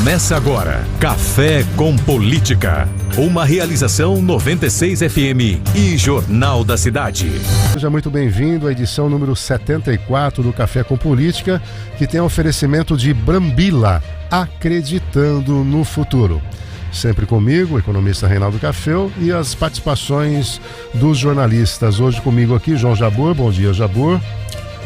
Começa agora, Café com Política. Uma realização 96 FM e Jornal da Cidade. Seja muito bem-vindo à edição número 74 do Café com Política, que tem oferecimento de Brambila, acreditando no futuro. Sempre comigo, o economista Reinaldo Cafeu, e as participações dos jornalistas. Hoje comigo aqui, João Jabbour. Bom dia, Jabbour.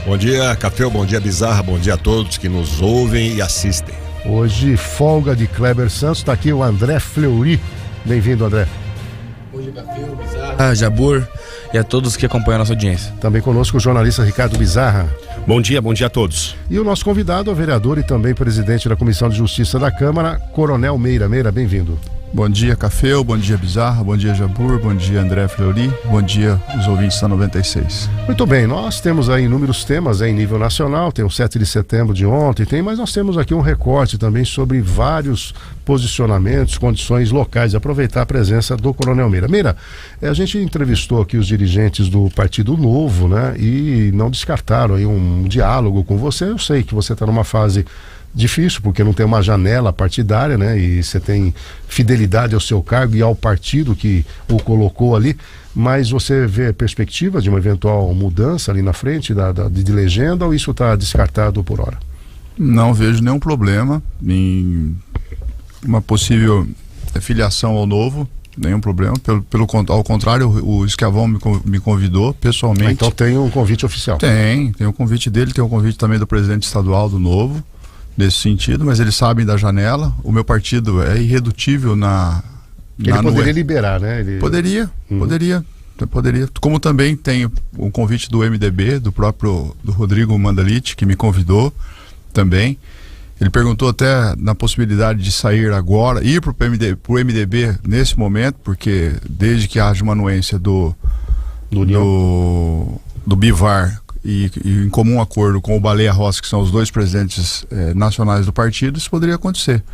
Bom dia, Café, bom dia, Bizarra, bom dia a todos que nos ouvem e assistem. Hoje, folga de Kleber Santos, está aqui o André Fleury. Bem-vindo, André. Bom dia, Café, Bizarra, Jabbour e a todos que acompanham a nossa audiência. Também conosco o jornalista Ricardo Bizarra. Bom dia a todos. E o nosso convidado, o vereador e também presidente da Comissão de Justiça da Câmara, Coronel Meira. Meira, bem-vindo. Bom dia, Café, bom dia, Bizarra, bom dia, Jabbour, bom dia, André Fleury, bom dia, os ouvintes da 96. Muito bem, nós temos aí inúmeros temas em nível nacional, tem o 7 de setembro de ontem, mas nós temos aqui um recorte também sobre vários posicionamentos, condições locais. Aproveitar a presença do Coronel Meira. Meira, a gente entrevistou aqui os dirigentes do Partido Novo, né, e não descartaram aí um diálogo com você. Eu sei que você está numa fase difícil, porque não tem uma janela partidária, né? E você tem fidelidade ao seu cargo e ao partido que o colocou ali, mas você vê perspectiva de uma eventual mudança ali na frente de legenda, ou isso está descartado por hora? Não vejo nenhum problema em uma possível filiação ao Novo, nenhum problema, ao contrário, o Esquiavão me convidou pessoalmente. Então tem um convite oficial? Tem um convite dele, tem um convite também do presidente estadual do Novo, nesse sentido, mas eles sabem da janela. O meu partido é irredutível Ele poderia liberar, né? Poderia. Como também tem o convite do MDB, do Rodrigo Mandaliti, que me convidou também. Ele perguntou até na possibilidade de sair agora, ir para o MDB nesse momento, porque desde que haja uma anuência do Bivar e em comum acordo com o Baleia Rossi, que são os dois presidentes nacionais do partido, isso poderia acontecer.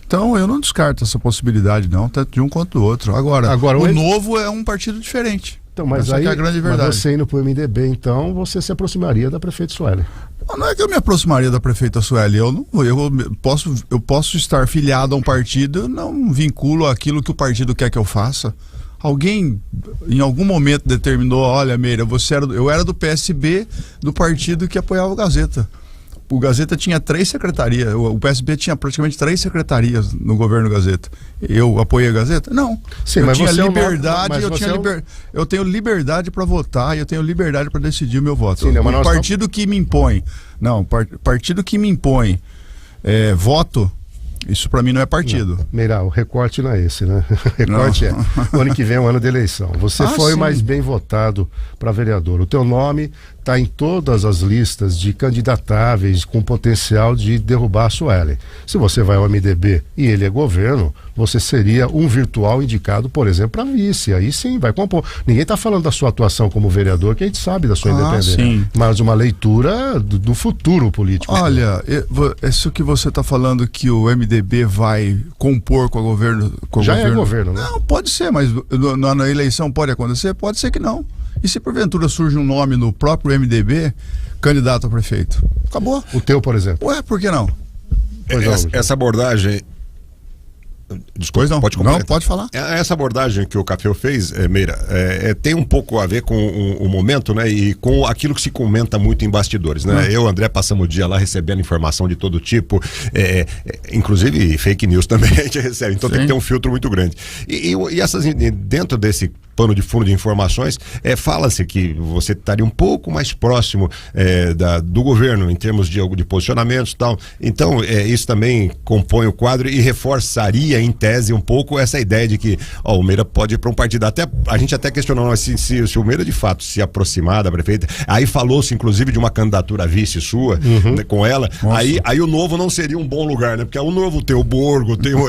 Então eu não descarto essa possibilidade não, tanto de um quanto do outro. Agora o Novo é um partido diferente. Então, mas aí, é a grande verdade. Mas você indo para o MDB, então, você se aproximaria da prefeita Sueli? Não é que eu me aproximaria da prefeita Sueli, eu posso estar filiado a um partido, eu não vinculo aquilo que o partido quer que eu faça. Alguém em algum momento determinou, olha, Meira, eu era do PSB, do partido que apoiava o Gazeta. O Gazeta tinha 3 secretarias, o PSB tinha praticamente 3 secretarias no governo Gazeta. Eu apoiei a Gazeta? Não. Sim, eu tinha liberdade, eu tenho liberdade para votar e eu tenho liberdade para decidir o meu voto. Sim, o partido que me impõe, partido que me impõe voto, isso pra mim não é partido. Não. Meira, o recorte não é esse, né? O recorte o ano que vem é o ano de eleição. Você foi o mais bem votado para vereador. O teu nome está em todas as listas de candidatáveis com potencial de derrubar a Sueli. Se você vai ao MDB e ele é governo, você seria um virtual indicado, por exemplo, para vice. Aí sim, vai compor. Ninguém está falando da sua atuação como vereador, que a gente sabe da sua independência. Sim. Mas uma leitura do futuro político. Olha, isso que você está falando que o MDB vai compor com o governo... É governo, né? Não, pode ser, mas na eleição pode acontecer? Pode ser que não. E se porventura surge um nome no próprio MDB, candidato a prefeito? Acabou. O teu, por exemplo. Ué, por que não? Essa abordagem... Desculpa, não. Pode completar. Não, pode falar. Essa abordagem que o Café fez, Meira, tem um pouco a ver com o momento, né? E com aquilo que se comenta muito em bastidores, né? Eu e o André passamos o dia lá recebendo informação de todo tipo, inclusive fake news também a gente recebe, então tem que ter um filtro muito grande. E dentro desse pano de fundo de informações, fala-se que você estaria um pouco mais próximo do governo em termos de posicionamentos e tal. Então, isso também compõe o quadro e reforçaria em tese um pouco essa ideia de que o Meira pode ir para um partido. A gente até questionou se o Meira de fato se aproximar da prefeita. Aí falou-se inclusive de uma candidatura vice sua, né, com ela. Aí o Novo não seria um bom lugar, né? Porque o Novo tem o Borgo, tem o...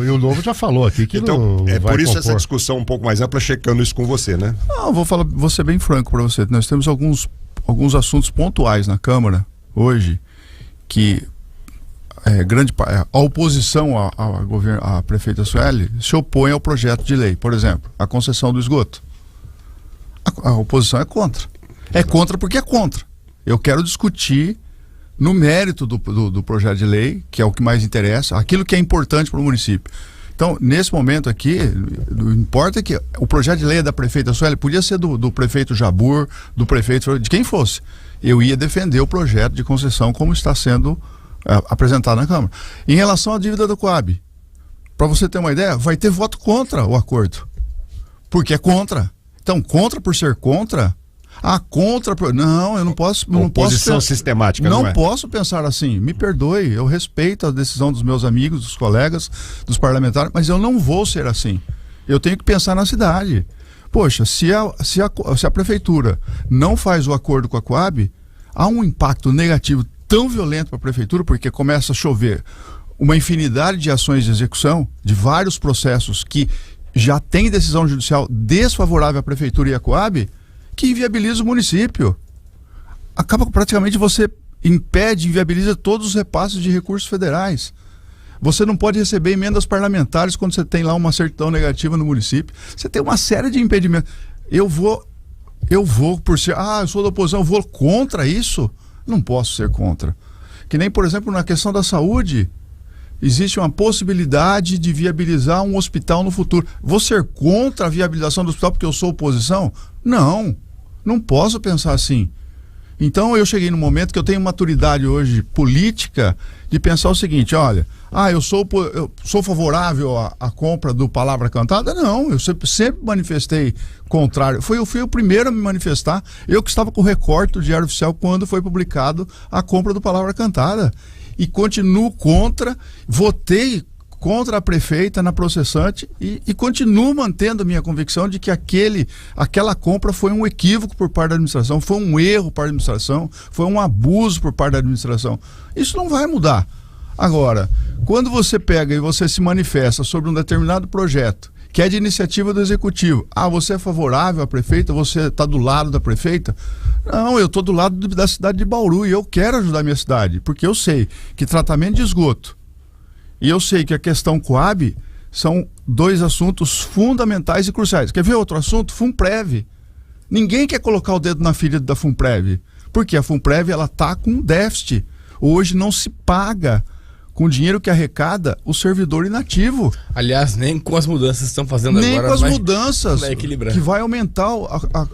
E o Novo já falou aqui que então, não vai por isso compor. Essa discussão um pouco mais ampla, checando isso com você, né? Não, vou ser bem franco para você. Nós temos alguns assuntos pontuais na Câmara hoje que a oposição à prefeita Sueli se opõe ao projeto de lei. Por exemplo, a concessão do esgoto. A oposição é contra. É contra porque é contra. Eu quero discutir no mérito do projeto de lei, que é o que mais interessa, aquilo que é importante para o município. Então, nesse momento aqui, não importa que o projeto de lei é da prefeita Sueli, podia ser do prefeito Jabur, do prefeito, de quem fosse. Eu ia defender o projeto de concessão como está sendo apresentado na Câmara. Em relação à dívida do Coab, para você ter uma ideia, vai ter voto contra o acordo. Porque é contra. Então, contra por ser contra... Não, eu não posso. Oposição sistemática, não é? Posso pensar assim. Me perdoe, eu respeito a decisão dos meus amigos, dos colegas, dos parlamentares, mas eu não vou ser assim. Eu tenho que pensar na cidade. Poxa, se a prefeitura não faz o acordo com a Coab, há um impacto negativo tão violento para a prefeitura, porque começa a chover uma infinidade de ações de execução, de vários processos que já tem decisão judicial desfavorável à prefeitura e à Coab, que inviabiliza o município. Acaba praticamente, você impede, inviabiliza todos os repasses de recursos federais. Você não pode receber emendas parlamentares quando você tem lá uma certidão negativa no município. Você tem uma série de impedimentos. Eu vou por ser, eu sou da oposição, eu vou contra isso? Não posso ser contra. Que nem, por exemplo, na questão da saúde, existe uma possibilidade de viabilizar um hospital no futuro. Vou ser contra a viabilização do hospital porque eu sou oposição? Não posso pensar assim. Então eu cheguei no momento que eu tenho maturidade hoje política de pensar o seguinte, olha, eu sou favorável à compra do Palavra Cantada? Não, eu sempre manifestei contrário. Eu fui o primeiro a me manifestar, eu que estava com o recorte do Diário Oficial quando foi publicado a compra do Palavra Cantada. E continuo contra, votei contra a prefeita na processante e continuo mantendo a minha convicção de que aquela compra foi um equívoco por parte da administração, foi um erro por parte da administração, foi um abuso por parte da administração. Isso não vai mudar. Agora, quando você pega e você se manifesta sobre um determinado projeto, que é de iniciativa do executivo, você é favorável à prefeita, você está do lado da prefeita? Não, eu estou do lado da cidade de Bauru e eu quero ajudar a minha cidade, porque eu sei que tratamento de esgoto e eu sei que a questão Coab são dois assuntos fundamentais e cruciais. Quer ver outro assunto? Funprev. Ninguém quer colocar o dedo na ferida da Funprev, porque a Funprev ela está com déficit. Hoje não se paga com o dinheiro que arrecada o servidor inativo. Aliás, nem com as mudanças que estão fazendo agora. Nem com as mudanças que vai aumentar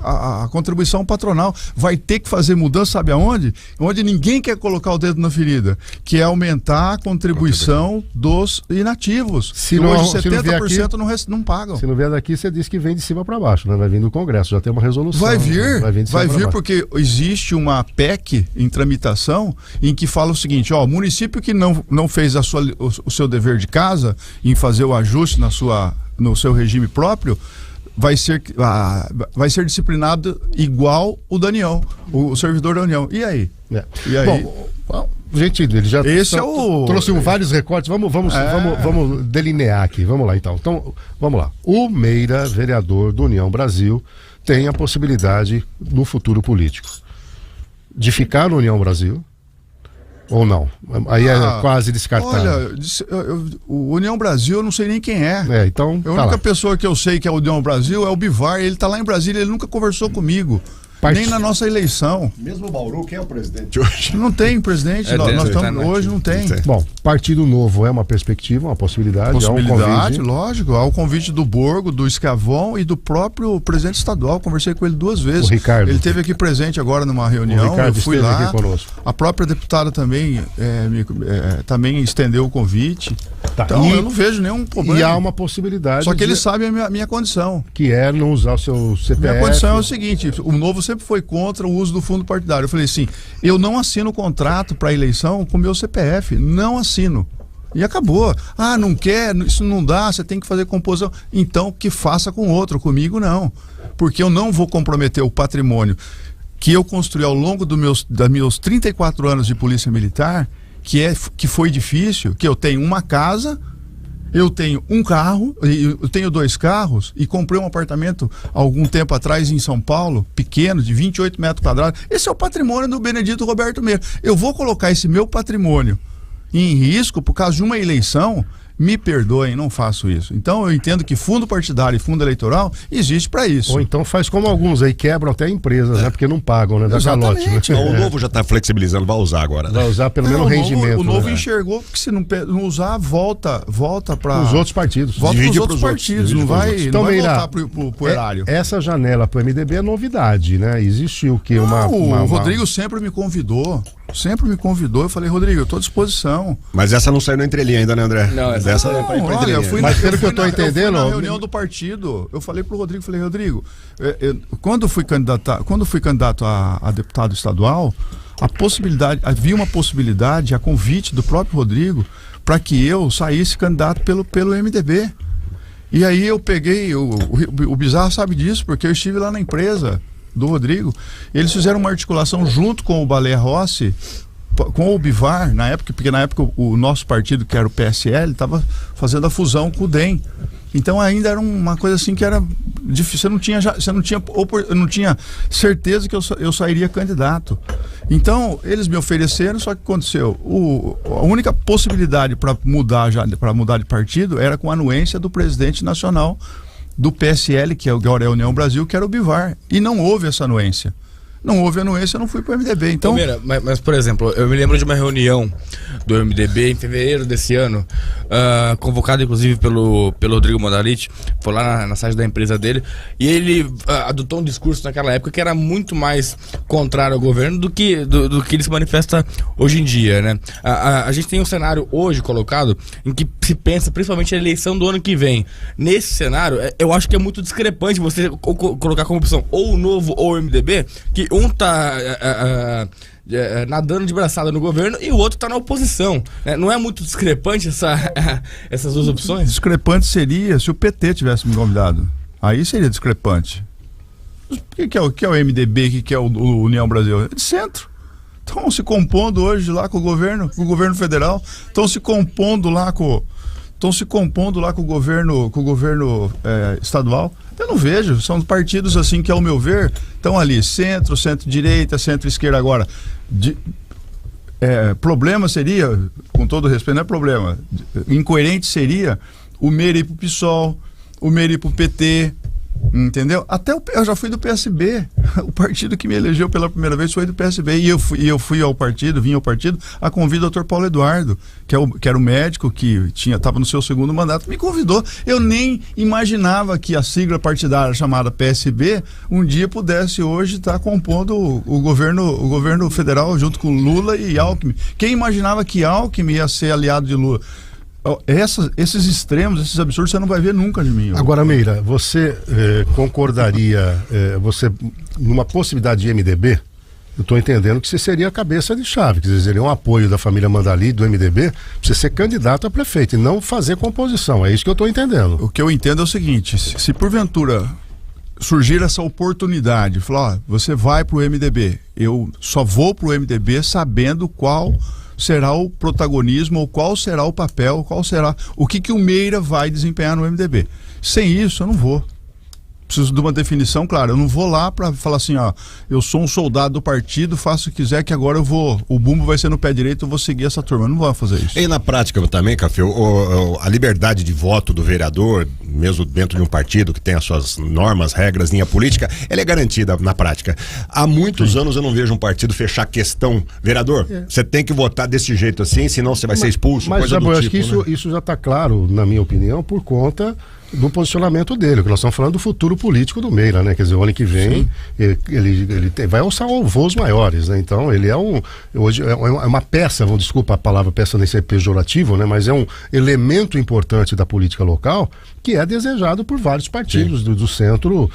a contribuição patronal. Vai ter que fazer mudança, sabe aonde? Onde ninguém quer colocar o dedo na ferida, que é aumentar a contribuição dos inativos. Hoje 70% não pagam. Se não vier daqui, você diz que vem de cima para baixo, né? Vai vir do Congresso, já tem uma resolução. Vai vir porque existe uma PEC em tramitação em que fala o seguinte, o município que não fez o seu dever de casa em fazer o ajuste no seu regime próprio, vai ser disciplinado igual o da União, o servidor da União. E aí? E aí? Bom, gente, ele já trouxe vários recortes. Vamos delinear aqui. Vamos lá, então. Então, vamos lá. O Meira, vereador do União Brasil, tem a possibilidade no futuro político de ficar no União Brasil ou não? Aí é quase descartado. Olha, o União Brasil eu não sei nem quem é. Então, a única pessoa que eu sei que é o União Brasil é o Bivar. Ele está lá em Brasília, ele nunca conversou comigo. Nem na nossa eleição. Mesmo o Bauru, quem é o presidente hoje? Não tem presidente, hoje não tem. Bom, Partido Novo é uma perspectiva, uma possibilidade. Possibilidade, lógico. Há o convite do Borgo, do Escavão e do próprio presidente estadual. Conversei com ele 2 vezes. O Ricardo. Ele esteve aqui presente agora numa reunião. Eu fui lá. Aqui conosco. A própria deputada também, também estendeu o convite. Então eu não vejo nenhum problema. E há uma possibilidade. Só que ele sabe a minha condição. Que é não usar o seu CPF. Minha condição é o seguinte: o Novo sempre foi contra o uso do fundo partidário. Eu falei assim, eu não assino contrato para eleição com meu CPF, não assino. E acabou. Não quer, isso não dá, você tem que fazer composição. Então que faça com outro, comigo não. Porque eu não vou comprometer o patrimônio que eu construí ao longo dos meus 34 anos de polícia militar, que foi difícil, que eu tenho uma casa, eu tenho um carro, eu tenho 2 carros e comprei um apartamento algum tempo atrás em São Paulo, pequeno, de 28 metros quadrados. Esse é o patrimônio do Benedito Roberto Meira. Eu vou colocar esse meu patrimônio em risco por causa de uma eleição? Me perdoem, não faço isso. Então eu entendo que fundo partidário e fundo eleitoral existe para isso. Ou então faz como alguns aí, quebram até empresas, né? Porque não pagam, né? Da calote, né? O novo já está flexibilizando, vai usar agora. Vai usar pelo menos o rendimento. O novo né? enxergou que se não usar, volta para os outros partidos. Volta para os outros partidos, não vai voltar para o erário. Essa janela para o MDB é novidade, né? Existiu o quê? O Rodrigo sempre me convidou. Eu falei, Rodrigo, eu estou à disposição. Mas essa não saiu na entrelinha ainda, né, André? Não, essa é para entrelinha. Mas pelo que eu estou entendendo... Eu fui na reunião do partido, eu falei pro Rodrigo, Rodrigo, quando fui candidato a deputado estadual, havia uma possibilidade, a convite do próprio Rodrigo, para que eu saísse candidato pelo MDB. E aí eu peguei, o Bizarro sabe disso, porque eu estive lá na empresa do Rodrigo, eles fizeram uma articulação junto com o Baleia Rossi, com o Bivar, na época, porque na época o nosso partido, que era o PSL, estava fazendo a fusão com o DEM. Então ainda era uma coisa assim que era difícil, você não tinha certeza que eu sairia candidato. Então eles me ofereceram, só que aconteceu, a única possibilidade para mudar de partido era com a anuência do presidente nacional do PSL, que agora é a União Brasil, que era o Bivar, e não houve essa anuência. Não houve anuência, eu não fui para o MDB. Então, mas, por exemplo, eu me lembro de uma reunião do MDB em fevereiro desse ano, convocada inclusive pelo Rodrigo Mondaliti, foi lá na sede da empresa dele, e ele adotou um discurso naquela época que era muito mais contrário ao governo do que ele se manifesta hoje em dia, né? A gente tem um cenário hoje colocado em que se pensa principalmente a eleição do ano que vem. Nesse cenário, eu acho que é muito discrepante você colocar como opção ou o Novo ou o MDB, que um tá nadando de braçada no governo e o outro tá na oposição, né? Não é muito discrepante essas duas opções? Discrepante seria se o PT tivesse me convidado. Aí seria discrepante. O que é o MDB, o que é o União Brasil? É de centro. Estão se compondo hoje lá com o governo federal, estão se compondo lá com o governo estadual. Eu não vejo, são partidos assim que, ao meu ver, estão ali, centro-direita, centro-esquerda. Agora, problema seria, com todo respeito, não é problema, incoerente seria o Meira ir pro PSOL, o Meira ir pro PT, entendeu? Até eu já fui do PSB, o partido que me elegeu pela primeira vez foi do PSB, e eu vim ao partido a convite do Dr. Paulo Eduardo, que era o médico que estava no seu segundo mandato, me convidou. Eu nem imaginava que a sigla partidária chamada PSB um dia pudesse hoje estar compondo o governo federal junto com Lula e Alckmin. Quem imaginava que Alckmin ia ser aliado de Lula? Esses extremos, esses absurdos, você não vai ver nunca de mim. Agora, Meira, você concordaria, numa possibilidade de MDB? Eu estou entendendo que você seria a cabeça de chave, quer dizer, seria um apoio da família Mandali, do MDB, para você ser candidato a prefeito e não fazer composição. É isso que eu estou entendendo. O que eu entendo é o seguinte: se porventura surgir essa oportunidade, falar, você vai para o MDB, eu só vou para o MDB sabendo qual será o protagonismo, ou qual será o papel, o que o Meira vai desempenhar no MDB. Sem isso, eu não vou. Preciso de uma definição clara. Eu não vou lá para falar assim, eu sou um soldado do partido, faço o que quiser, que agora o bumbo vai ser no pé direito, eu vou seguir essa turma. Eu não vou fazer isso. E na prática também, Café, a liberdade de voto do vereador, mesmo dentro de um partido que tem as suas normas, regras, linha política, ela é garantida na prática. Há muitos anos eu não vejo um partido fechar questão. Vereador, você tem que votar desse jeito assim, senão você vai ser expulso. Mas eu acho que isso já está claro, na minha opinião, por conta do posicionamento dele, que nós estamos falando do futuro político do Meira, né? Quer dizer, o ano que vem ele vai alçar voos maiores, né? Então ele hoje é uma peça, desculpa a palavra peça nem ser pejorativo, né? Mas é um elemento importante da política local que é desejado por vários partidos do centro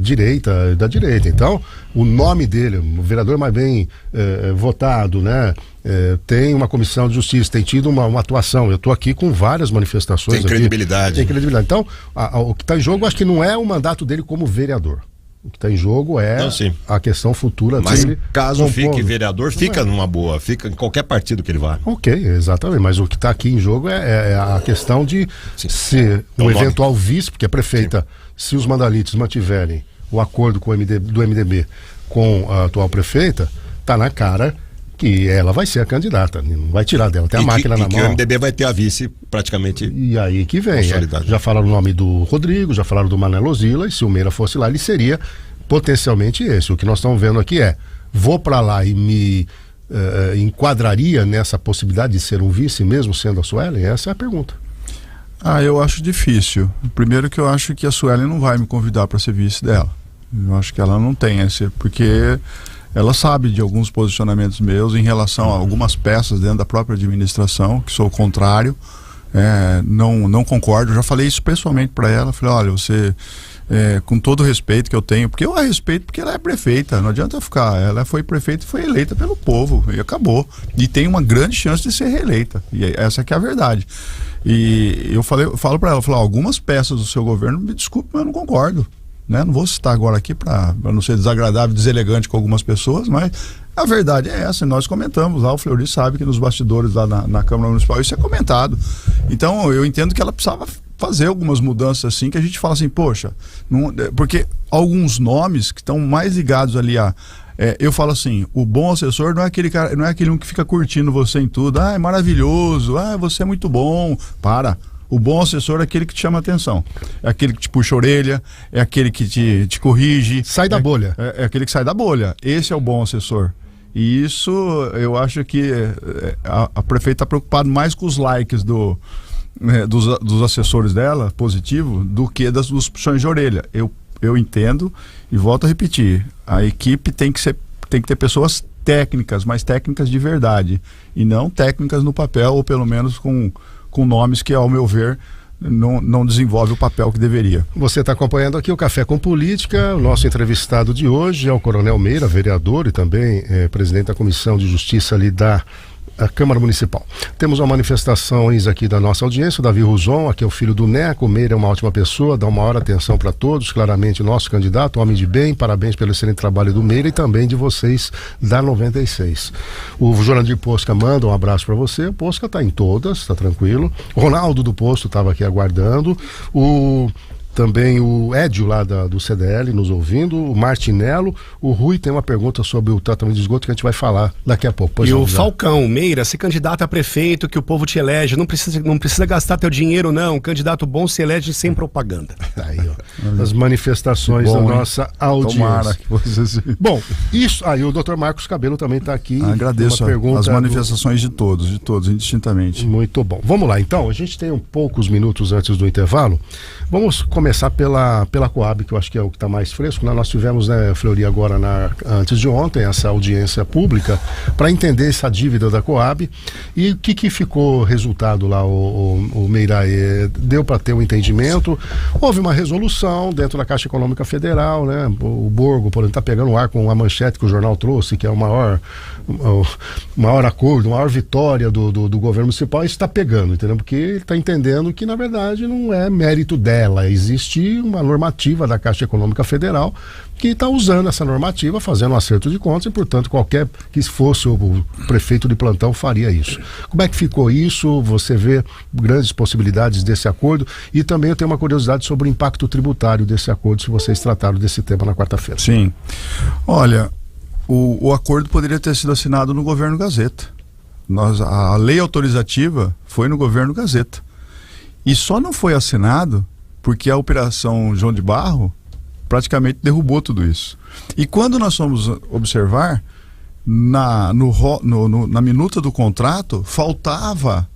direita, da direita. Então, o nome dele, o vereador mais bem votado, né? Tem uma comissão de justiça, tem tido uma atuação. Eu estou aqui com várias manifestações. Tem credibilidade. Tem credibilidade. Então, o que está em jogo, acho que não é o mandato dele como vereador. O que está em jogo é a questão futura mas dele. Mas caso fique vereador, fica numa boa, fica em qualquer partido que ele vá. Ok, exatamente. Mas o que está aqui em jogo é a questão de ser um eventual vice, porque a prefeita, se os Mandalites mantiverem o acordo do MDB com a atual prefeita, está na cara que ela vai ser a candidata, não vai tirar dela, tem a máquina na mão. Que o MDB vai ter a vice praticamente. E aí que vem, já falaram o nome do Rodrigo, já falaram do Mané Lozila, e se o Meira fosse lá, ele seria potencialmente esse. O que nós estamos vendo aqui vou para lá e me enquadraria nessa possibilidade de ser um vice mesmo sendo a Suelen? Essa é a pergunta. Eu acho difícil. Primeiro que eu acho que a Suelen não vai me convidar para ser vice dela. Eu acho que ela não tem esse, porque ela sabe de alguns posicionamentos meus em relação a algumas peças dentro da própria administração, que sou o contrário, não concordo. Eu já falei isso pessoalmente para ela, falei, olha, você, com todo o respeito que eu tenho, porque eu a respeito porque ela é prefeita, não adianta ficar, ela foi prefeita e foi eleita pelo povo, e acabou, e tem uma grande chance de ser reeleita, e essa que é a verdade. E eu falo para ela, algumas peças do seu governo, me desculpe, mas eu não concordo. Não vou citar agora aqui para não ser desagradável, deselegante com algumas pessoas, mas a verdade é essa, nós comentamos lá, o Fleury sabe que nos bastidores lá na Câmara Municipal isso é comentado. Então eu entendo que ela precisava fazer algumas mudanças assim, que a gente fala assim, poxa, porque alguns nomes que estão mais ligados ali eu falo assim, o bom assessor não é aquele cara, não é aquele um que fica curtindo você em tudo, é maravilhoso, você é muito bom, O bom assessor é aquele que te chama a atenção, é aquele que te puxa a orelha, é aquele que te corrige. Sai da bolha. É aquele que sai da bolha. Esse é o bom assessor. E isso, eu acho que a prefeita está preocupada mais com os likes dos assessores dela, positivo, do que dos puxões de orelha. Eu entendo e volto a repetir, a equipe tem que ter pessoas técnicas, mas técnicas de verdade, e não técnicas no papel, ou pelo menos com nomes que, ao meu ver, não desenvolve o papel que deveria. Você está acompanhando aqui o Café com Política. O nosso entrevistado de hoje é o Coronel Meira, vereador e também presidente da Comissão de Justiça ali da Câmara Municipal. Temos uma manifestações aqui da nossa audiência, o Davi Ruzon, aqui é o filho do Neco. O Meira é uma ótima pessoa, dá uma hora atenção para todos, claramente nosso candidato, homem de bem, parabéns pelo excelente trabalho do Meira e também de vocês da 96. O Jurandir Posca manda um abraço para você, o Posca tá em todas, tá tranquilo. O Ronaldo do Posto estava aqui aguardando, também o Edio lá do CDL nos ouvindo, o Martinello, o Rui tem uma pergunta sobre o tratamento de esgoto que a gente vai falar daqui a pouco. E o Falcão, Meira, se candidato a prefeito que o povo te elege, não precisa gastar teu dinheiro não, um candidato bom se elege sem propaganda. Aí, ó, as manifestações da nossa audiência. Tomara que você... Bom, isso, aí o Dr. Marcos Cabelo também está aqui. Agradeço as manifestações de todos, indistintamente. Muito bom. Vamos lá, então, a gente tem poucos minutos antes do intervalo. Vamos começar pela Coab, que eu acho que é o que está mais fresco. Nós tivemos, Fleury, agora antes de ontem, essa audiência pública para entender essa dívida da Coab e o que ficou resultado lá, o Meira, deu para ter um entendimento. Houve uma resolução dentro da Caixa Econômica Federal, né? O Borgo, por exemplo, está pegando o ar com a manchete que o jornal trouxe, que é o maior acordo, a maior vitória do governo municipal. Isso está pegando, entendeu? Porque ele está entendendo que, na verdade, não é mérito dela. Existe uma normativa da Caixa Econômica Federal que está usando essa normativa, fazendo um acerto de contas, e, portanto, qualquer que fosse o prefeito de plantão faria isso. Como é que ficou isso? Você vê grandes possibilidades desse acordo? E também eu tenho uma curiosidade sobre o impacto tributário desse acordo, se vocês trataram desse tema na quarta-feira. Sim. Olha, o acordo poderia ter sido assinado no governo Gazeta. A lei autorizativa foi no governo Gazeta. E só não foi assinado porque a Operação João de Barro praticamente derrubou tudo isso. E quando nós fomos observar, na minuta do contrato, faltava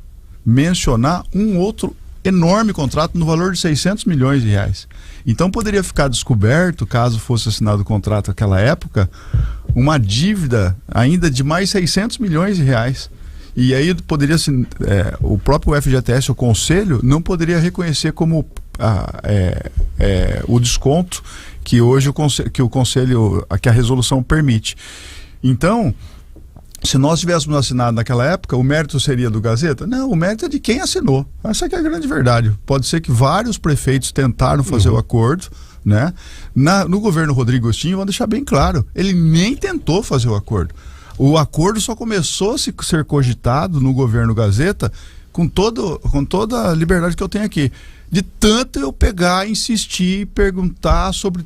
mencionar um outro enorme contrato no valor de 600 milhões de reais. Então poderia ficar descoberto, caso fosse assinado o contrato naquela época, uma dívida ainda de mais 600 milhões de reais. E aí poderia o próprio FGTS, o Conselho, não poderia reconhecer como o desconto que hoje o Conselho, que a resolução permite. Então, se nós tivéssemos assinado naquela época, o mérito seria do Gazeta? Não, o mérito é de quem assinou. Essa que é a grande verdade. Pode ser que vários prefeitos tentaram fazer o acordo, né? No governo Rodrigo Agostinho, vou deixar bem claro, ele nem tentou fazer o acordo. O acordo só começou a ser cogitado no governo Gazeta com toda a liberdade que eu tenho aqui. De tanto eu pegar, insistir, perguntar sobre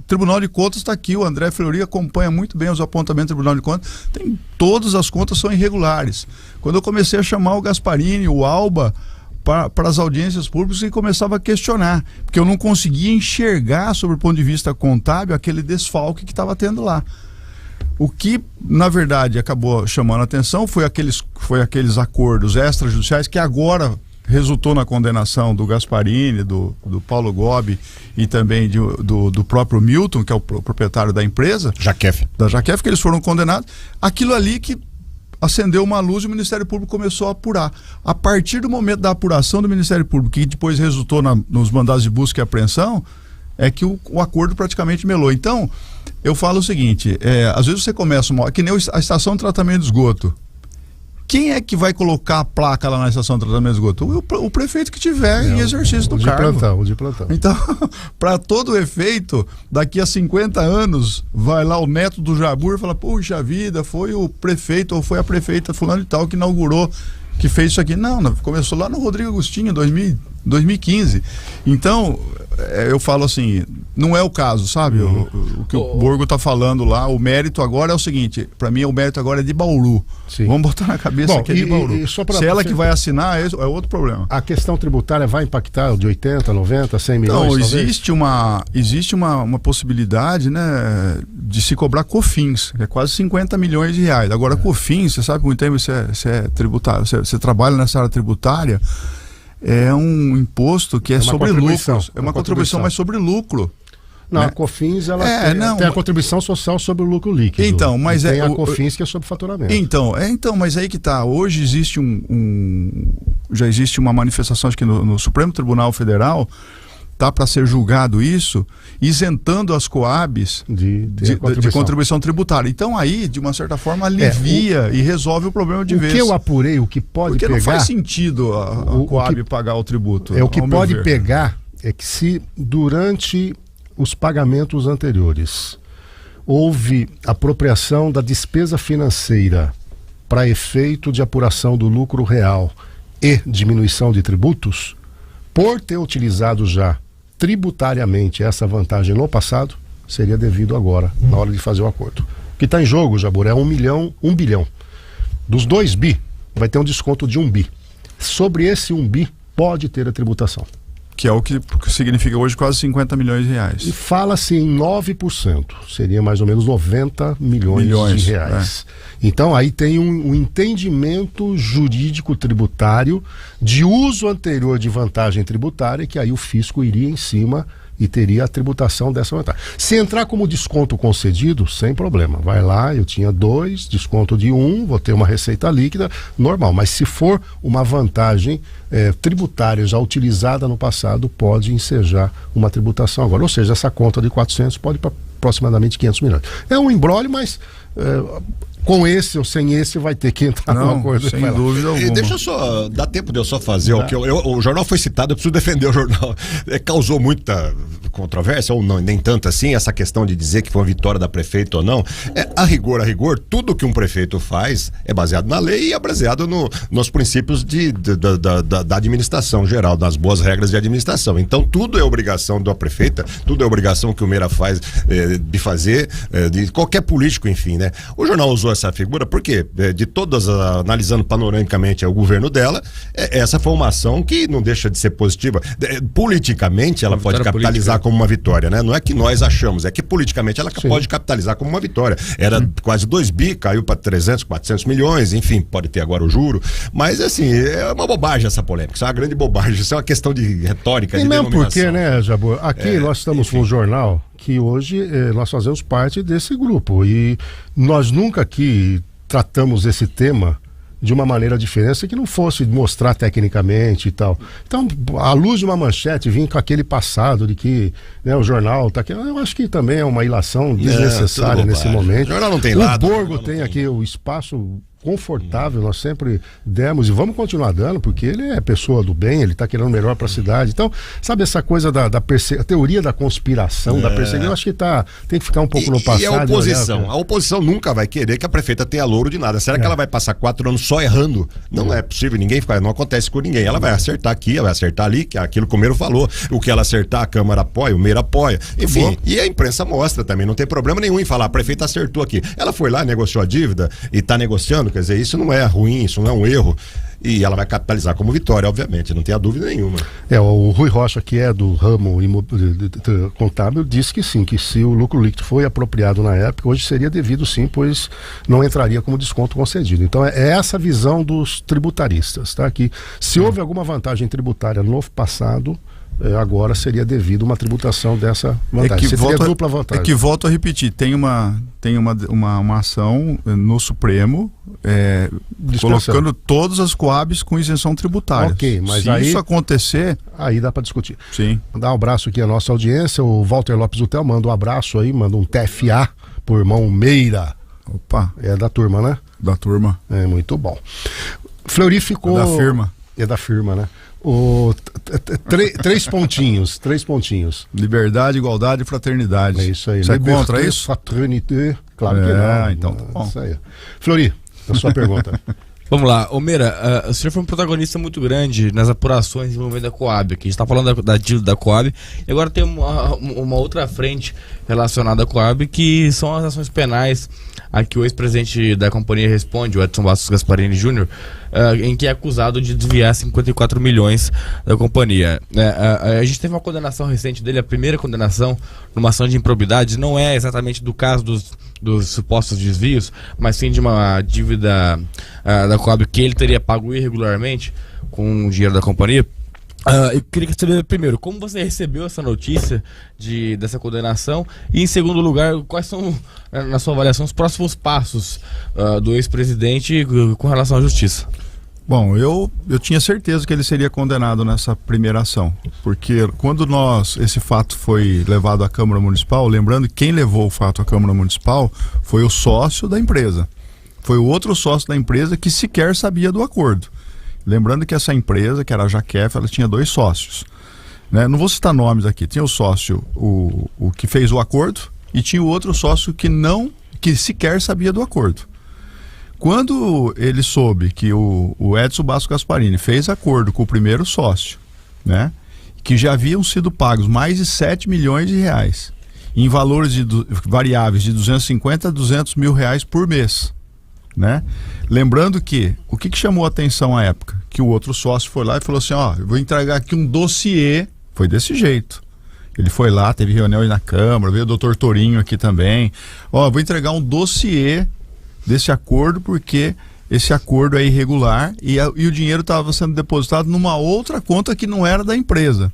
Tribunal de Contas está aqui, o André Fleury acompanha muito bem os apontamentos do Tribunal de Contas. Todas as contas são irregulares. Quando eu comecei a chamar o Gasparini, o Alba, para as audiências públicas, e começava a questionar, porque eu não conseguia enxergar, sob o ponto de vista contábil, aquele desfalque que estava tendo lá. O que, na verdade, acabou chamando a atenção foi aqueles acordos extrajudiciais que agora resultou na condenação do Gasparini, do Paulo Gobi e também do próprio Milton, que é o proprietário da empresa. Da Jaquef, que eles foram condenados. Aquilo ali que acendeu uma luz e o Ministério Público começou a apurar. A partir do momento da apuração do Ministério Público, que depois resultou nos mandados de busca e apreensão, é que o acordo praticamente melou. Então, eu falo o seguinte, às vezes você começa que nem a estação de tratamento de esgoto. Quem é que vai colocar a placa lá na estação de tratamento de esgoto? O prefeito que tiver em exercício do cargo. O de plantão. Então, para todo efeito, daqui a 50 anos, vai lá o neto do Jabur e fala, puxa vida, foi o prefeito ou foi a prefeita fulano e tal que inaugurou, que fez isso aqui. Não, começou lá no Rodrigo Agostinho, 2015. Então, eu falo assim, não é o caso, sabe? O que o Borgo está falando lá, o mérito agora é o seguinte, para mim o mérito agora é de Bauru. Sim. Vamos botar na cabeça que é de Bauru. Se ela que vai assinar, é outro problema. A questão tributária vai impactar de 80, 90, 100 milhões? Não, existe uma possibilidade, né, de se cobrar COFINS, que é quase 50 milhões de reais. Agora, COFINS, você sabe muito tempo você é tributário, você trabalha nessa área tributária, é um imposto que é sobre lucros. É uma contribuição, mas sobre lucro. Não, a COFINS tem a contribuição social sobre o lucro líquido. Então, mas tem a COFINS que é sobre faturamento. Então, mas aí que tá. Hoje existe já existe uma manifestação, acho que no Supremo Tribunal Federal, tá para ser julgado isso, isentando as Coabs de contribuição tributária. Então aí, de uma certa forma, alivia e resolve o problema de vez. O que eu apurei, o que pode Porque pegar... Porque não faz sentido a Coab pagar o tributo. O que pode pegar é que se durante os pagamentos anteriores houve apropriação da despesa financeira para efeito de apuração do lucro real e diminuição de tributos, por ter utilizado já tributariamente essa vantagem no passado, seria devido agora, na hora de fazer o acordo. O que está em jogo, Jabur, é 1 bilhão. Dos 2 bi, vai ter um desconto de 1 bi. Sobre esse 1 bi, pode ter a tributação. Que é o que significa hoje quase 50 milhões de reais. E fala-se em 9%, seria mais ou menos 90 milhões de reais. Então aí tem um entendimento jurídico tributário de uso anterior de vantagem tributária, que aí o fisco iria em cima e teria a tributação dessa vantagem. Se entrar como desconto concedido, sem problema. Vai lá, eu tinha 2, desconto de 1, vou ter uma receita líquida, normal. Mas se for uma vantagem tributária já utilizada no passado, pode ensejar uma tributação agora. Ou seja, essa conta de 400 pode ir para aproximadamente 500 milhões. É um imbróglio, mas... com esse ou sem esse vai ter que entrar numa coisa. Sem dúvida alguma. E deixa eu só, dá tempo de eu só fazer o que o jornal foi citado, eu preciso defender o jornal. Causou muita controvérsia, ou não, nem tanto assim, essa questão de dizer que foi uma vitória da prefeita ou não. A rigor, tudo que um prefeito faz é baseado na lei e é baseado nos princípios da administração geral, das boas regras de administração. Então tudo é obrigação da prefeita, tudo é obrigação que o Meira faz de fazer, de qualquer político, enfim, né? O jornal usou essa figura porque, de todas, analisando panoramicamente o governo dela, essa foi uma ação que não deixa de ser positiva. Politicamente, ela pode capitalizar como uma vitória, né? Não é que nós achamos, é que politicamente ela pode capitalizar como uma vitória. Era quase 2 bi, caiu para 300, 400 milhões, enfim, pode ter agora o juro, mas assim, é uma bobagem essa polêmica, isso é uma grande bobagem, isso é uma questão de retórica, de denominação. E mesmo porque, né, Jabur, aqui nós estamos com um jornal que hoje nós fazemos parte desse grupo e nós nunca aqui tratamos esse tema de uma maneira diferente, que não fosse mostrar tecnicamente e tal. Então, à luz de uma manchete, vir com aquele passado de que, né, o jornal tá aqui, eu acho que também é uma ilação desnecessária nesse momento. O jornal não tem lado. O Borgo tem aqui o espaço confortável, nós sempre demos e vamos continuar dando, porque ele é pessoa do bem, ele está querendo melhor para a cidade. Então, sabe essa coisa a teoria da conspiração, da perseguição, eu acho que tem que ficar um pouco no passado. E a oposição? A oposição nunca vai querer que a prefeita tenha louro de nada. Será que ela vai passar 4 anos só errando? Não é possível, não acontece com ninguém. Ela vai acertar aqui, ela vai acertar ali, que é aquilo que o Meiro falou. O que ela acertar, a Câmara apoia, o Meiro apoia. Enfim, e a imprensa mostra também, não tem problema nenhum em falar, a prefeita acertou aqui. Ela foi lá, negociou a dívida e está negociando, quer dizer, isso não é ruim, isso não é um erro. E ela vai capitalizar como vitória, obviamente, não tenha dúvida nenhuma. O Rui Rocha, que é do ramo contábil, disse que sim, que se o lucro líquido foi apropriado na época, hoje seria devido sim, pois não entraria como desconto concedido. Então é essa visão dos tributaristas, tá? Que se houve alguma vantagem tributária no passado, agora seria devido uma tributação dessa vantagem. Seria dupla vantagem. É que volto a repetir, tem uma ação no Supremo colocando todas as Coabs com isenção tributária. Ok, mas se aí, isso acontecer... Aí dá para discutir. Sim. Mandar um abraço aqui à nossa audiência, o Walter Lopes Utel manda um abraço aí, manda um TFA pro irmão Meira. Opa. É da turma, né? Da turma. É, muito bom. Fleury ficou... É da firma. É da firma, né? Três pontinhos. Liberdade, igualdade e fraternidade. É isso aí. Você é contra isso? Fraternité. Claro que não. Então tá bom. Isso aí. Fleury, a sua pergunta. Vamos lá, Meira, o senhor foi um protagonista muito grande nas apurações envolvendo a Coab aqui. A gente está falando da dívida da Coab e agora tem uma outra frente relacionada à Coab, que são as ações penais a que o ex-presidente da companhia responde, o Edson Bastos Gasparini Jr., em que é acusado de desviar 54 milhões da companhia. A gente teve uma condenação recente dele, a primeira condenação numa ação de improbidade, não é exatamente do caso dos supostos desvios, mas sim de uma dívida da Coab que ele teria pago irregularmente com o dinheiro da companhia. Eu queria saber primeiro, como você recebeu essa notícia dessa condenação e, em segundo lugar, quais são, na sua avaliação, os próximos passos do ex-presidente com relação à justiça? Bom, eu tinha certeza que ele seria condenado nessa primeira ação, porque quando esse fato foi levado à Câmara Municipal, lembrando que quem levou o fato à Câmara Municipal foi o sócio da empresa, foi o outro sócio da empresa que sequer sabia do acordo. Lembrando que essa empresa, que era a Jaquef, ela tinha 2 sócios, né? Não vou citar nomes aqui, tinha o sócio, o que fez o acordo, e tinha o outro sócio que sequer sabia do acordo. Quando ele soube que o Edson Bastos Gasparini fez acordo com o primeiro sócio, né, que já haviam sido pagos mais de 7 milhões de reais, em valores variáveis de 250 a 200 mil reais por mês, né? Lembrando que, o que chamou a atenção à época? Que o outro sócio foi lá e falou assim, eu vou entregar aqui um dossiê, foi desse jeito. Ele foi lá, teve reunião na Câmara, veio o doutor Torinho aqui também, vou entregar um dossiê desse acordo, porque esse acordo é irregular e o dinheiro estava sendo depositado numa outra conta que não era da empresa.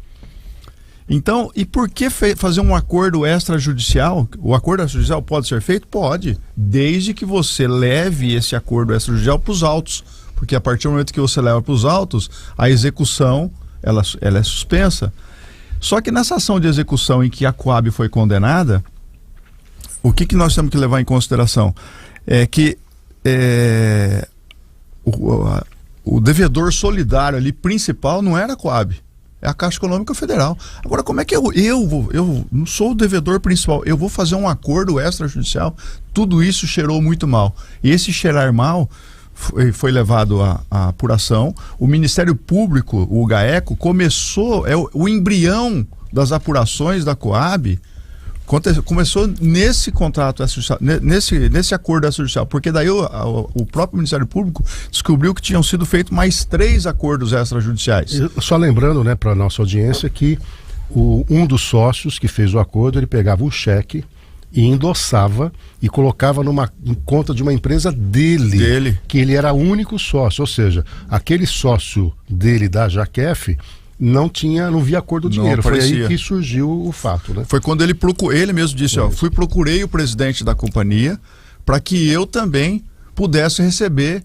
Então, e por que fazer um acordo extrajudicial? O acordo extrajudicial pode ser feito? Pode, desde que você leve esse acordo extrajudicial para os autos, porque a partir do momento que você leva para os autos, a execução ela é suspensa. Só que nessa ação de execução em que a Coab foi condenada, o que nós temos que levar em consideração? É que o devedor solidário ali principal não era a Coab, é a Caixa Econômica Federal. Agora, como é que eu não sou o devedor principal, eu vou fazer um acordo extrajudicial? Tudo isso cheirou muito mal. E esse cheirar mal foi levado à apuração. O Ministério Público, o GAECO, começou, o embrião das apurações da Coab começou nesse contrato nesse acordo extrajudicial, porque daí o próprio Ministério Público descobriu que tinham sido feitos mais 3 acordos extrajudiciais. Só lembrando, né, para a nossa audiência, que um dos sócios que fez o acordo, ele pegava um cheque e endossava e colocava numa conta de uma empresa dele, que ele era o único sócio, ou seja, aquele sócio dele da Jaquef não via acordo do dinheiro. Foi aí que surgiu o fato, né? Foi quando ele mesmo disse, procurei o presidente da companhia para que eu também pudesse receber,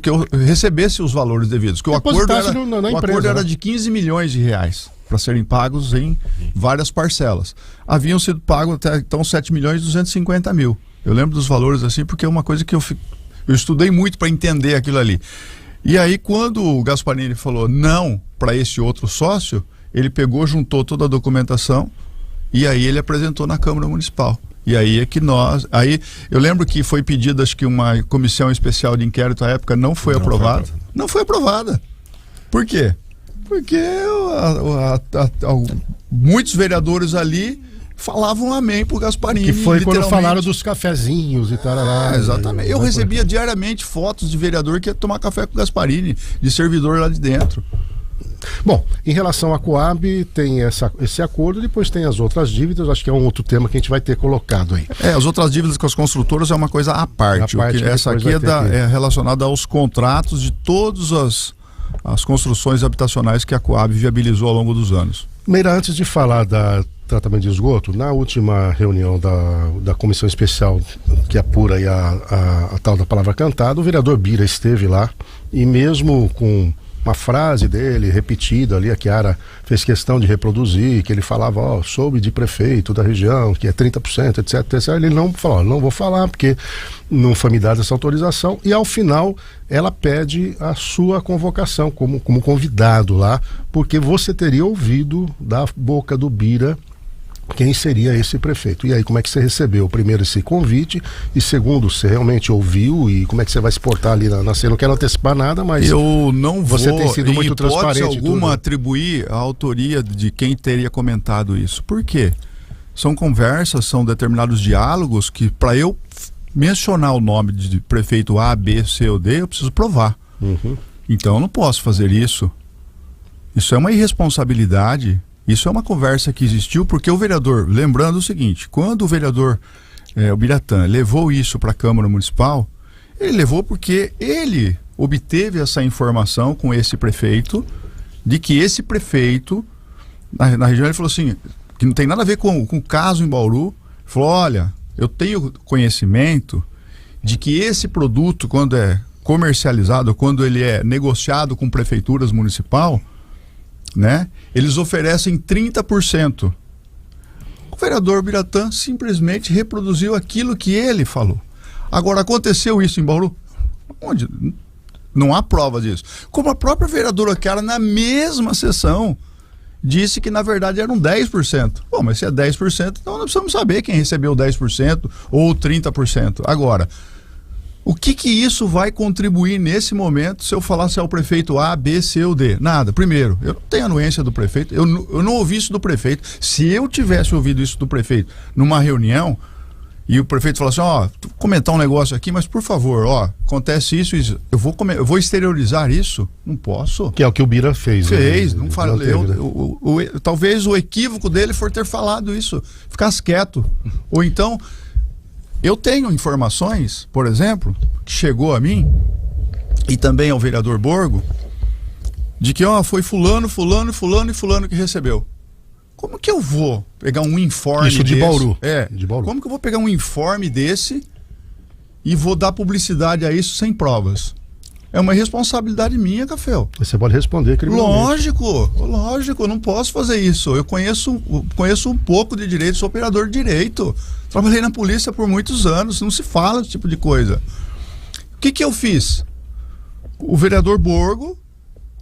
que eu recebesse os valores devidos, que o acordo era de 15 milhões de reais para serem pagos em várias parcelas. Haviam sido pagos até então 7 milhões e 250 mil. Eu lembro dos valores assim, porque é uma coisa que eu estudei muito para entender aquilo ali. E aí, quando o Gasparini falou não para esse outro sócio, ele pegou, juntou toda a documentação e aí ele apresentou na Câmara Municipal. E aí é que aí eu lembro que foi pedida, acho que uma comissão especial de inquérito à época, não foi aprovada. Não foi aprovada. Por quê? Porque muitos vereadores ali falavam amém pro Gasparini. Que foi quando falaram dos cafezinhos e tal. Exatamente. Eu recebia diariamente fotos de vereador que ia tomar café com o Gasparini, de servidor lá de dentro. Bom, em relação à Coab, tem esse acordo, depois tem as outras dívidas, acho que é um outro tema que a gente vai ter colocado aí. As outras dívidas com as construtoras é uma coisa à parte. Essa aqui é relacionada aos contratos de todas as construções habitacionais que a Coab viabilizou ao longo dos anos. Meira, antes de falar da tratamento de esgoto, na última reunião da comissão especial que apura aí a tal da palavra cantada, o vereador Bira esteve lá e mesmo com uma frase dele repetida ali, a Chiara fez questão de reproduzir, que ele falava, soube de prefeito da região, que é 30%, etc. Ele não falou, não vou falar, porque não foi me dada essa autorização, e ao final ela pede a sua convocação como convidado lá, porque você teria ouvido da boca do Bira quem seria esse prefeito. E aí, como é que você recebeu, primeiro, esse convite, e segundo, você realmente ouviu, e como é que você vai se portar ali na cena? Eu não quero antecipar nada, mas eu não você vou, tem sido muito transparente. Alguma atribuir a autoria de quem teria comentado isso. Por quê? São conversas, são determinados diálogos que, para eu mencionar o nome de prefeito A, B, C ou D, eu preciso provar. Então eu não posso fazer isso. Isso é uma irresponsabilidade. Isso é uma conversa que existiu porque o vereador, lembrando o seguinte, quando o vereador o Biratã levou isso para a Câmara Municipal, ele levou porque ele obteve essa informação com esse prefeito, de que esse prefeito, na região, ele falou assim, que não tem nada a ver com o caso em Bauru, falou, olha, eu tenho conhecimento de que esse produto, quando é comercializado, quando ele é negociado com prefeituras municipal, né, eles oferecem 30%. O vereador Biratã simplesmente reproduziu aquilo que ele falou. Agora, aconteceu isso em Bauru? Onde? Não há prova disso. Como a própria vereadora Chiara, na mesma sessão, disse que na verdade eram 10%. Bom, mas se é 10%, então nós precisamos saber quem recebeu 10% ou 30%. Agora, o que isso vai contribuir nesse momento se eu falar se é o prefeito A, B, C ou D? Nada. Primeiro, eu não tenho anuência do prefeito, eu não ouvi isso do prefeito. Se eu tivesse ouvido isso do prefeito numa reunião e o prefeito falasse, vou comentar um negócio aqui, mas por favor, acontece isso, eu vou exteriorizar isso? Não posso. Que é o que o Bira fez. Fez, não falei. Talvez o equívoco dele for ter falado isso, ficasse quieto. Ou então, eu tenho informações, por exemplo, que chegou a mim e também ao vereador Borgo, de que foi fulano que recebeu. Como que eu vou pegar um informe isso de desse? Bauru. De Bauru. Como que eu vou pegar um informe desse e vou dar publicidade a isso sem provas? É uma responsabilidade minha, Caféu. Você pode responder criminalmente. Lógico, eu não posso fazer isso. Eu conheço um pouco de direito, sou operador de direito. Trabalhei na polícia por muitos anos, não se fala esse tipo de coisa. O que eu fiz? O vereador Borgo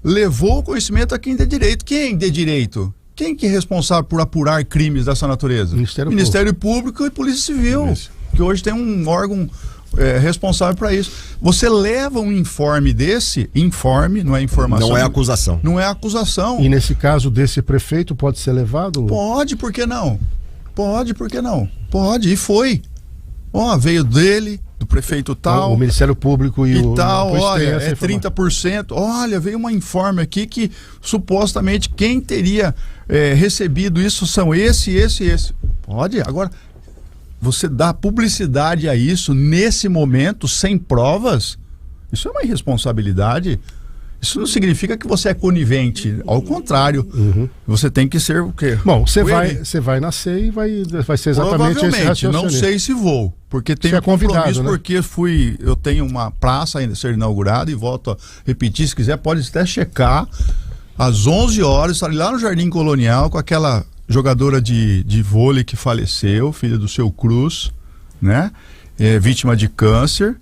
levou o conhecimento a quem dê direito. Quem dê direito? Quem que é responsável por apurar crimes dessa natureza? Ministério Público e Polícia Civil, que hoje tem um órgão responsável para isso. Você leva um informe desse, não é informação. Não é acusação. Não é acusação. E nesse caso desse prefeito pode ser levado? Pode, por que não? Pode, e foi. Veio dele, do prefeito tal. O Ministério Público e o tal, olha, 30%. Olha, veio um informe aqui que supostamente quem teria recebido isso são esse. Pode, agora, você dá publicidade a isso nesse momento, sem provas, isso é uma irresponsabilidade. Isso não significa que você é conivente, ao contrário. Você tem que ser o quê? Bom, você vai nascer e vai ser exatamente esse raciocínio. Não sei se vou, porque tenho compromisso, né? Porque eu tenho uma praça ainda a ser inaugurada e volto a repetir, se quiser pode até checar, às 11 horas, estarei lá no Jardim Colonial com aquela jogadora de vôlei que faleceu, filha do seu Cruz, né? vítima de câncer.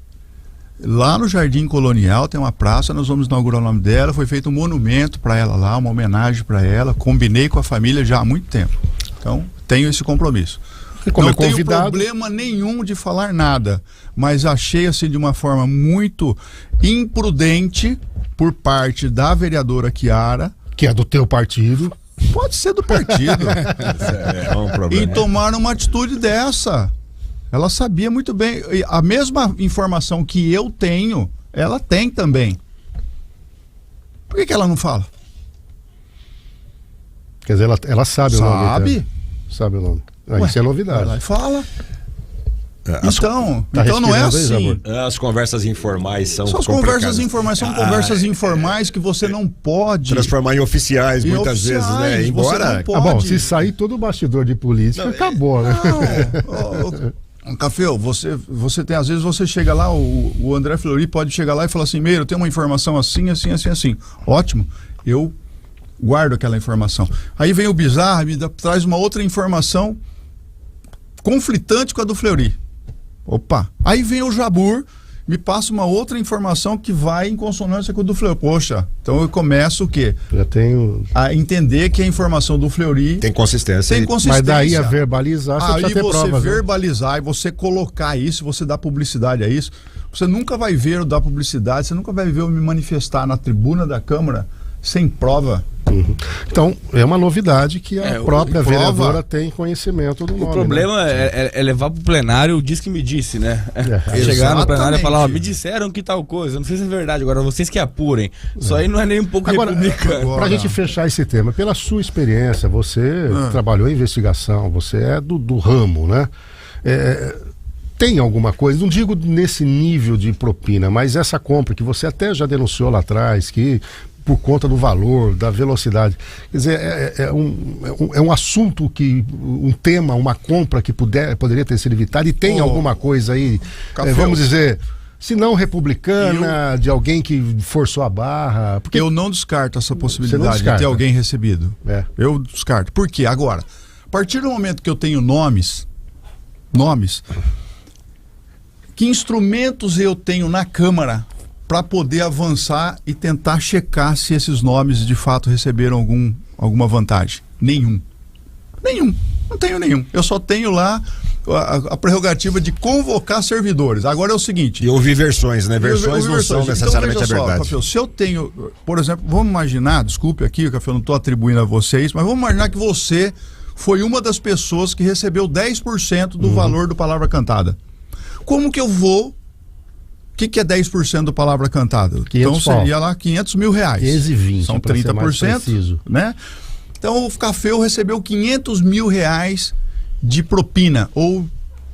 Lá no Jardim Colonial tem uma praça, nós vamos inaugurar o nome dela. Foi feito um monumento para ela lá, uma homenagem para ela. Combinei com a família já há muito tempo. Então, tenho esse compromisso. Como não é convidado, tenho problema nenhum de falar nada, mas achei assim de uma forma muito imprudente por parte da vereadora Chiara. que é do teu partido. Pode ser do partido. É um problema. E tomar uma atitude dessa. Ela sabia muito bem. A mesma informação que eu tenho, ela tem também. Por que ela não fala? Quer dizer, ela sabe o nome. Sabe? Sabe o nome. Ué, Isso é novidade. Vai lá e fala. As, Então, tá então não é respirando aí, assim. Jabor? as conversas informais são São as complicadas. conversas informais, são conversas informais que você não pode Transformar em oficiais, Em muitas oficiais, vezes, né? você Embora. não pode. Ah, bom, se sair todo o bastidor de política, acabou, né? Não, Café, você tem, às vezes você chega lá, o André Fleury pode chegar lá e falar assim, Meira, eu tenho uma informação assim. Ótimo, eu guardo aquela informação. Aí vem o Bizarro, traz uma outra informação conflitante com a do Fleury. Opa, aí vem o Jabur, me passa uma outra informação que vai em consonância com o do Fleury. Poxa, então eu começo o quê? Já tenho. A entender que a informação do Fleury Tem consistência. tem consistência. Mas daí a verbalizar, você Aí precisa ter você provas. Né? verbalizar e você colocar isso, você dar publicidade a isso, você nunca vai ver eu dar publicidade, você nunca vai ver eu me manifestar na tribuna da Câmara sem prova. Uhum. Então, é uma novidade que a própria prova. vereadora tem conhecimento do nome. O problema né? é levar pro plenário o diz que me disse, né? Chegar no plenário e falar, ó, me disseram que tal coisa, não sei se é verdade, agora vocês que apurem. Isso aí não é nem um pouco republicano. Pra gente fechar esse tema, pela sua experiência, você trabalhou em investigação, você é do ramo, né? Tem alguma coisa, não digo nesse nível de propina, mas essa compra que você até já denunciou lá atrás, que por conta do valor, da velocidade, quer dizer, é um assunto que, um tema, uma compra que poderia ter sido evitada, e tem alguma coisa aí, vamos dizer, se não republicana, de alguém que forçou a barra. Porque eu não descarto essa possibilidade de descarta. ter alguém recebido. É. Eu descarto. Por quê? Agora, a partir do momento que eu tenho nomes, que instrumentos eu tenho na Câmara para poder avançar e tentar checar se esses nomes de fato receberam alguma vantagem? Nenhum. Não tenho nenhum. Eu só tenho lá a prerrogativa de convocar servidores. Agora é o seguinte... E ouvir versões, né? Versões não são necessariamente então, a verdade. Café, se eu tenho, por exemplo, vamos imaginar, desculpe aqui, Café, eu não estou atribuindo a vocês, mas vamos imaginar que você foi uma das pessoas que recebeu 10% do valor do Palavra Cantada. Como que eu vou... O que é 10% do Palavra Cantada? Então seria lá 500 mil reais. 520, são pra ser mais 30%, preciso. né? Então o Café recebeu 500 mil reais de propina ou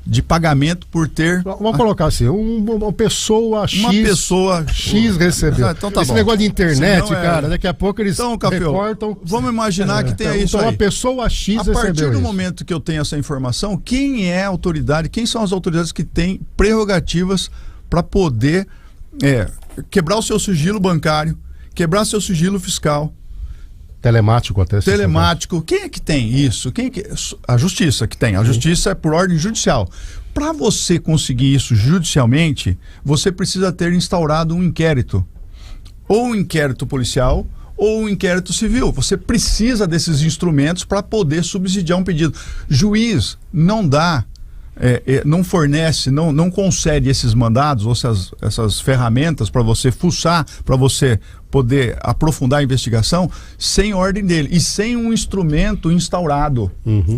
de pagamento por ter... Vamos colocar assim, uma pessoa X... Uma pessoa X recebeu. Então tá Esse bom. negócio de internet, Senão cara, daqui a pouco eles recortam... Vamos imaginar que tenha isso então aí. a pessoa X recebeu A partir do isso. momento que eu tenho essa informação, quem é a autoridade, quem são as autoridades que têm prerrogativas para poder quebrar o seu sigilo bancário, quebrar seu sigilo fiscal, telemático até. telemático. Quem é que tem isso? A justiça que tem. A justiça é por ordem judicial. Para você conseguir isso judicialmente, você precisa ter instaurado um inquérito. Ou um inquérito policial, ou um inquérito civil. Você precisa desses instrumentos para poder subsidiar um pedido. Juiz não dá, não fornece, não concede esses mandados ou essas ferramentas para você fuçar, para você poder aprofundar a investigação sem ordem dele e sem um instrumento instaurado.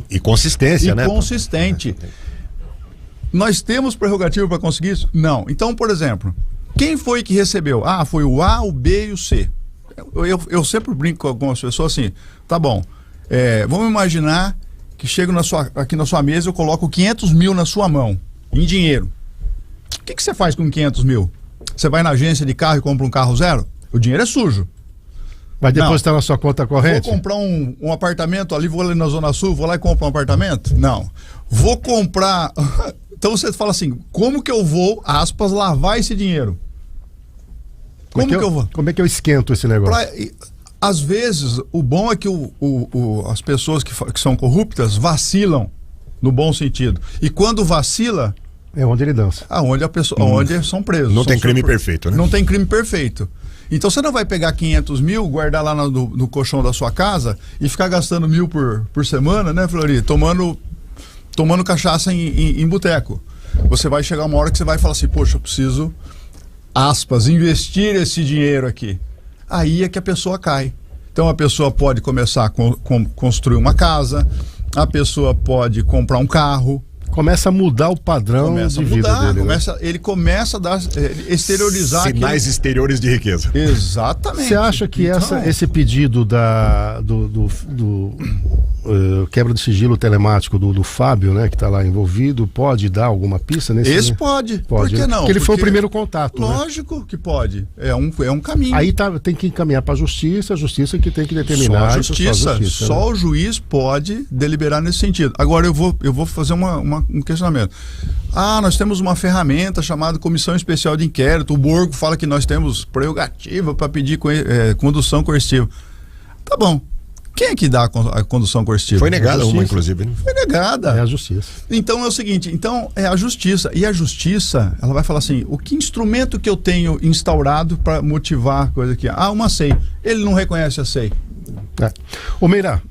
E consistência, né? Consistente. Nós temos prerrogativa para conseguir isso? Não. Então, por exemplo, quem foi que recebeu? Foi o A, o B e o C. Eu sempre brinco com algumas pessoas assim, tá bom, vamos imaginar que chego aqui na sua mesa, eu coloco 500 mil na sua mão, em dinheiro. O que você faz com 500 mil? Você vai na agência de carro e compra um carro zero? O dinheiro é sujo. Vai depositar na sua conta corrente? Vou comprar um apartamento ali, vou ali na Zona Sul, vou lá e compro um apartamento? Não. Vou comprar... Então você fala assim, como que eu vou, aspas, lavar esse dinheiro? Como que eu vou? Como é que eu esquento esse negócio? Às vezes, o bom é que as pessoas que são corruptas vacilam, no bom sentido. E quando vacila, É onde ele dança. Aonde a pessoa, onde são presos. Não São tem crime perfeito, né? Não tem crime perfeito. Então você não vai pegar 500 mil, guardar lá no colchão da sua casa e ficar gastando 1.000 por semana, né, Flori? Tomando cachaça em boteco. Você vai chegar uma hora que você vai falar assim, poxa, eu preciso, aspas, investir esse dinheiro aqui. Aí é que a pessoa cai. Então a pessoa pode começar a construir uma casa, a pessoa pode comprar um carro. Começa a mudar o padrão de vida dele. Ele começa a exteriorizar sinais exteriores de riqueza. Exatamente. Você acha que esse pedido do quebra de sigilo telemático do Fábio, né, que está lá envolvido, pode dar alguma pista nesse? Esse pode. Por que não? Porque ele foi o primeiro contato. Lógico, né? Que pode. É um caminho. Aí tem que encaminhar para a justiça que tem que determinar. Só o juiz pode deliberar nesse sentido. Agora eu vou fazer um questionamento. Nós temos uma ferramenta chamada Comissão Especial de Inquérito. O Borgo fala que nós temos prerrogativa para pedir condução coercitiva. Tá bom. Quem é que dá a condução coercitiva? Foi negada uma, inclusive. Né? Foi negada. É a justiça. Então é o seguinte, é a justiça. E a justiça, ela vai falar assim, que instrumento que eu tenho instaurado para motivar a coisa aqui? Uma SEI. Ele não reconhece a SEI. Ô Meira,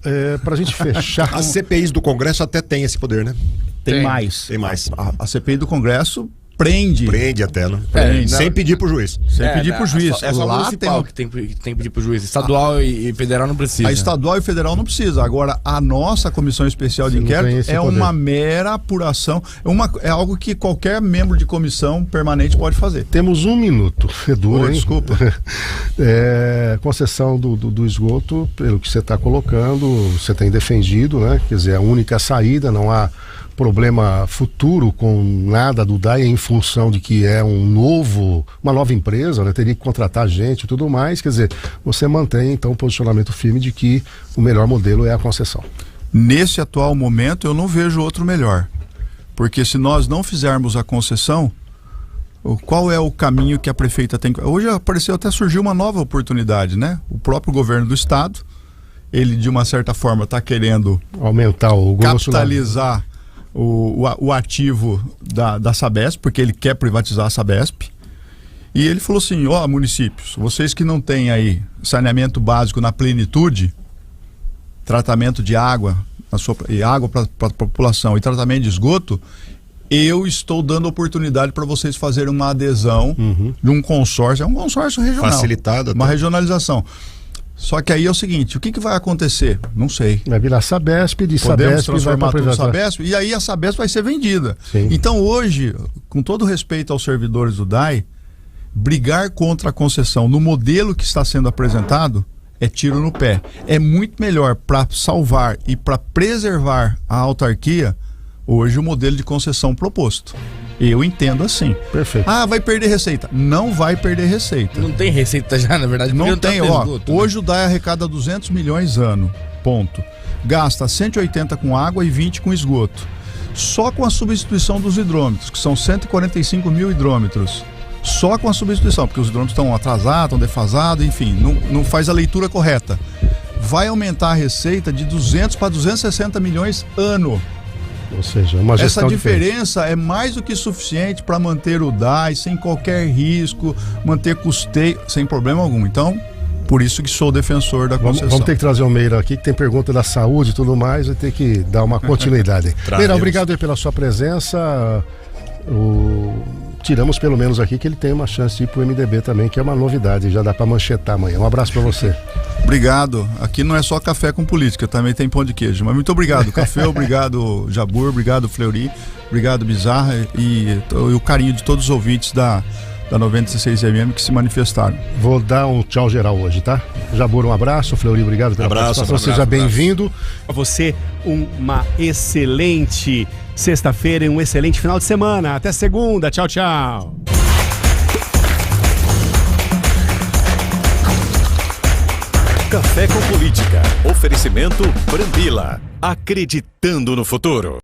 pra gente fechar... As CPIs do Congresso até tem esse poder, né? Tem mais. Tem mais. A CPI do Congresso prende. Prende até, né? Sem pedir pro juiz. Sem pedir pro juiz. É só lá municipal que tem que pedir pro juiz. Estadual e federal não precisa. A estadual e federal não precisa. Agora, a nossa Comissão Especial de Inquérito é uma mera apuração. É algo que qualquer membro de comissão permanente pode fazer. Temos 1 minuto. É duro, hein? Desculpa. Concessão do esgoto, pelo que você está colocando, você tem defendido, né? Quer dizer, a única saída, não há problema futuro com nada do DAI em função de que é uma nova empresa, né? Teria que contratar gente e tudo mais. Quer dizer, você mantém então um posicionamento firme de que o melhor modelo é a concessão. Nesse atual momento eu não vejo outro melhor, porque se nós não fizermos a concessão, qual é o caminho que a prefeita tem? Hoje surgiu uma nova oportunidade, né? O próprio governo do estado, ele de uma certa forma está querendo aumentar o capitalizar o ativo da Sabesp, porque ele quer privatizar a Sabesp. E ele falou assim, municípios, vocês que não têm aí saneamento básico na plenitude, tratamento de água, água para a população e tratamento de esgoto, eu estou dando oportunidade para vocês fazerem uma adesão de um consórcio, é um consórcio regional. Facilitado. Uma regionalização. Só que aí é o seguinte, o que vai acontecer? Não sei. Vai virar Sabesp, Podemos Sabesp transformar tudo Sabesp, e aí a Sabesp vai ser vendida. Sim. Então hoje, com todo respeito aos servidores do DAI, brigar contra a concessão no modelo que está sendo apresentado é tiro no pé. É muito melhor para salvar e para preservar a autarquia hoje o modelo de concessão proposto. Eu entendo assim. Perfeito. Vai perder receita. Não vai perder receita. Não tem receita já, na verdade. Não tem, hoje o DAI arrecada 200 milhões ano, ponto. Gasta 180 com água e 20 com esgoto. Só com a substituição dos hidrômetros, que são 145 mil hidrômetros. Só com a substituição, porque os hidrômetros estão atrasados, estão defasados, enfim, não faz a leitura correta. Vai aumentar a receita de 200 para 260 milhões ano. Ou seja, uma gestão essa diferença é mais do que suficiente para manter o DAI sem qualquer risco, manter custeio, sem problema algum. Então, por isso que sou defensor da concessão. Vamos ter que trazer o Meira aqui, que tem pergunta da saúde e tudo mais, vai ter que dar uma continuidade. Meira, obrigado aí pela sua presença. Tiramos pelo menos aqui que ele tem uma chance de ir pro MDB também, que é uma novidade, já dá para manchetar amanhã. Um abraço para você. Obrigado. Aqui não é só café com política, também tem pão de queijo. Mas muito obrigado, Café, obrigado, Jabur, obrigado, Fleury, obrigado, Bizarra, e o carinho de todos os ouvintes da 96FM que se manifestaram. Vou dar um tchau geral hoje, tá? Jabur, um abraço. Fleury, obrigado pela participação. Seja bem-vindo. A você, uma excelente sexta-feira e um excelente final de semana. Até segunda. Tchau, tchau. Café com Política. Oferecimento Brambila. Acreditando no futuro.